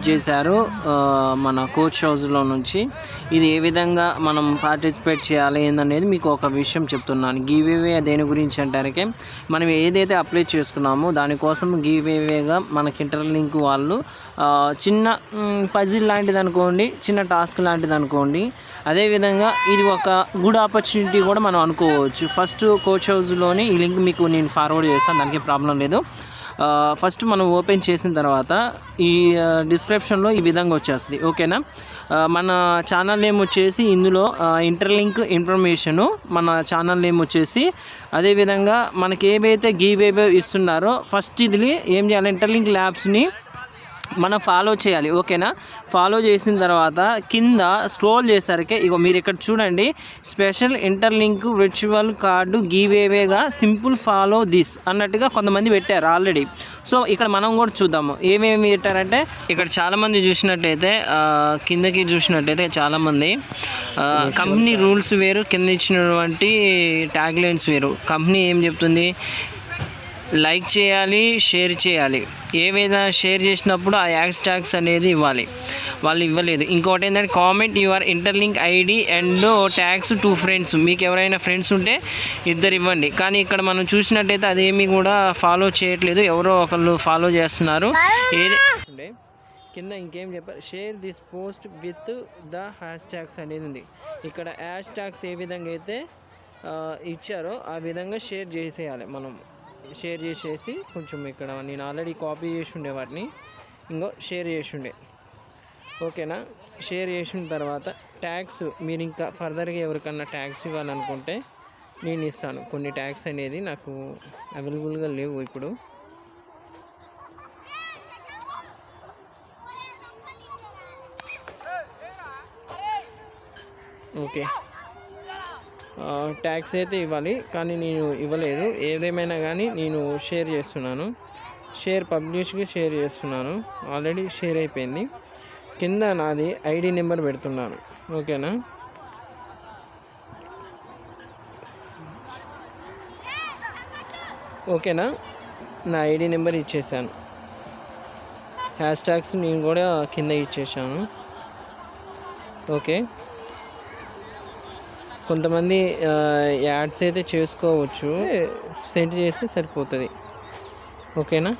చేశారు మన కోచ్ హౌస్లో నుంచి. ఇది ఏ విధంగా మనం పార్టిసిపేట్ చేయాలి ఏందనేది మీకు ఒక విషయం చెప్తున్నాను. గివ్-అవే దేని గురించి అంటారకే, మనం ఏదైతే అప్లై చేసుకున్నామో దానికోసం గివ్-అవేగా మనకి ఇంటర్లింక్ వాళ్ళు చిన్న పజిల్ లాంటిది అనుకోండి, చిన్న టాస్క్ లాంటిది అనుకోండి. అదేవిధంగా ఇది ఒక గుడ్ ఆపర్చునిటీ కూడా మనం అనుకోవచ్చు. ఫస్ట్ కోచ్ హౌస్లోని ఈ లింక్ మీకు నేను ఫార్వర్డ్ చేస్తాను, దానికి ప్రాబ్లం లేదు. ఫస్ట్ మనం ఓపెన్ చేసిన తర్వాత ఈ డిస్క్రిప్షన్లో ఈ విధంగా వచ్చేస్తుంది, ఓకేనా. మన ఛానల్ నేమ్ వచ్చేసి ఇందులో ఇంటర్లింక్ ఇన్ఫర్మేషను, మన ఛానల్ నేమ్ వచ్చేసి, అదేవిధంగా మనకి ఏవైతే గివ్-అవే ఇస్తున్నారో ఫస్ట్ ఇది ఏం చేయాలి, ఇంటర్లింక్ ల్యాబ్స్ని మనం ఫాలో చేయాలి, ఓకేనా. ఫాలో చేసిన తర్వాత కింద స్క్రోల్ చేసరికి ఇగో మీరు ఇక్కడ చూడండి, స్పెషల్ ఇంటర్లింక్ వర్చువల్ కార్డు గివ్-అవేగా సింపుల్ ఫాలో దిస్ అన్నట్టుగా కొంతమంది పెట్టారు ఆల్రెడీ. సో ఇక్కడ మనం కూడా చూద్దాము ఏమేమి పెట్టారంటే, ఇక్కడ చాలామంది చూసినట్టయితే కిందకి చూసినట్టయితే చాలామంది కంపెనీ రూల్స్ వేరు, కింద ఇచ్చినటువంటి ట్యాగ్ లైన్స్ వేరు. కంపెనీ ఏం చెప్తుంది, లైక్ చేయాలి, షేర్ చేయాలి. ఏవైనా షేర్ చేసినప్పుడు ఆ యాక్స్ ట్యాగ్స్ అనేది ఇవ్వాలి, వాళ్ళు ఇవ్వలేదు. ఇంకోటి ఏంటంటే comment your interlink ID and tags 2 friends, మీకు ఎవరైనా ఫ్రెండ్స్ ఉంటే 2 ఇవ్వండి. కానీ ఇక్కడ మనం చూసినట్టయితే అదేమీ కూడా ఫాలో చేయట్లేదు, ఎవరో ఒకళ్ళు ఫాలో చేస్తున్నారు. కింద ఇంకేం చెప్పారు, share this post with the hash tags అనేది ఉంది. ఇక్కడ హ్యాష్ ట్యాగ్స్ ఏ విధంగా అయితే ఇచ్చారో ఆ విధంగా షేర్ చేసేయాలి. మనం షేర్ చేసేసి కొంచెం ఇక్కడ నేను ఆల్రెడీ కాపీ చేసి ఉండే వాటిని ఇంకో షేర్ చేసి ఉండే, ఓకేనా. షేర్ చేసిన తర్వాత ట్యాగ్స్ మీరు ఇంకా ఫర్దర్గా ఎవరికన్నా ట్యాగ్స్ ఇవ్వాలనుకుంటే నేను ఇస్తాను. కొన్ని ట్యాగ్స్ అనేది నాకు అవైలబుల్గా లేవు ఇప్పుడు. ఓకే, ట్యాక్స్ అయితే ఇవ్వాలి కానీ నేను ఇవ్వలేదు. ఏదేమైనా కానీ నేను షేర్ చేస్తున్నాను, పబ్లిష్కి షేర్ చేస్తున్నాను. ఆల్రెడీ షేర్ అయిపోయింది. కింద నాది ఐడి నెంబర్ పెడుతున్నాను, ఓకేనా. ఓకేనా, నా ఐడి నెంబర్ ఇచ్చేసాను. హ్యాష్ ట్యాగ్స్ నేను కూడా కింద ఇచ్చేసాను, ఓకే. కొంతమంది యాడ్స్ అయితే చేసుకోవచ్చు, సెట్ చేస్తే సరిపోతుంది, ఓకేనా.